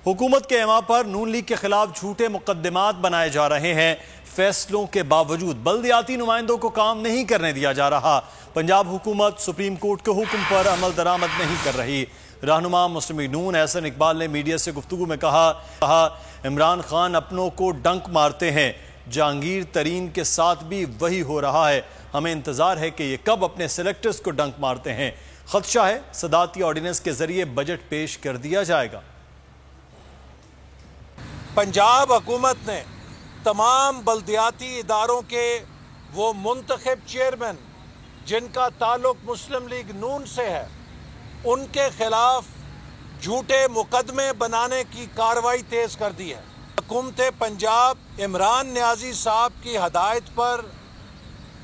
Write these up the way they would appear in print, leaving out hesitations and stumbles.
حکومت کے اعمال پر نون لیگ کے خلاف جھوٹے مقدمات بنائے جا رہے ہیں۔ فیصلوں کے باوجود بلدیاتی نمائندوں کو کام نہیں کرنے دیا جا رہا۔ پنجاب حکومت سپریم کورٹ کے حکم پر عمل درآمد نہیں کر رہی۔ رہنما مسلم لیگ نون احسن اقبال نے میڈیا سے گفتگو میں کہا عمران خان اپنوں کو ڈنک مارتے ہیں، جہانگیر ترین کے ساتھ بھی وہی ہو رہا ہے۔ ہمیں انتظار ہے کہ یہ کب اپنے سلیکٹرز کو ڈنک مارتے ہیں۔ خدشہ ہے صدارتی آرڈیننس کے ذریعے بجٹ پیش کر دیا جائے گا۔ پنجاب حکومت نے تمام بلدیاتی اداروں کے وہ منتخب چیئرمین جن کا تعلق مسلم لیگ نون سے ہے، ان کے خلاف جھوٹے مقدمے بنانے کی کارروائی تیز کر دی ہے۔ حکومت پنجاب عمران نیازی صاحب کی ہدایت پر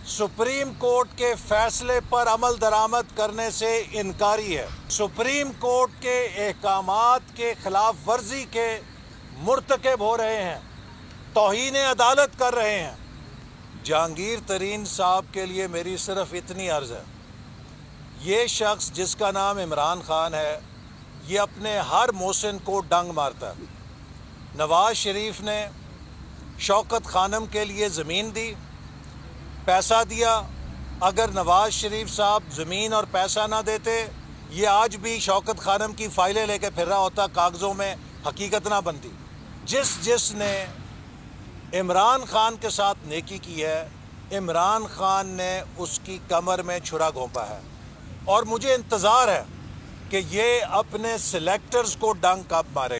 سپریم کورٹ کے فیصلے پر عمل درآمد کرنے سے انکاری ہے۔ سپریم کورٹ کے احکامات کے خلاف ورزی کے مرتکب ہو رہے ہیں، توہین عدالت کر رہے ہیں۔ جہانگیر ترین صاحب کے لیے میری صرف اتنی عرض ہے، یہ شخص جس کا نام عمران خان ہے، یہ اپنے ہر محسن کو ڈنگ مارتا ہے۔ نواز شریف نے شوکت خانم کے لیے زمین دی، پیسہ دیا۔ اگر نواز شریف صاحب زمین اور پیسہ نہ دیتے، یہ آج بھی شوکت خانم کی فائلیں لے کے پھر رہا ہوتا، کاغذوں میں حقیقت نہ بنتی۔ جس نے عمران خان کے ساتھ نیکی کی ہے، عمران خان نے اس کی کمر میں چھرا گھونپا ہے، اور مجھے انتظار ہے کہ یہ اپنے سلیکٹرز کو ڈنگ کب مارے۔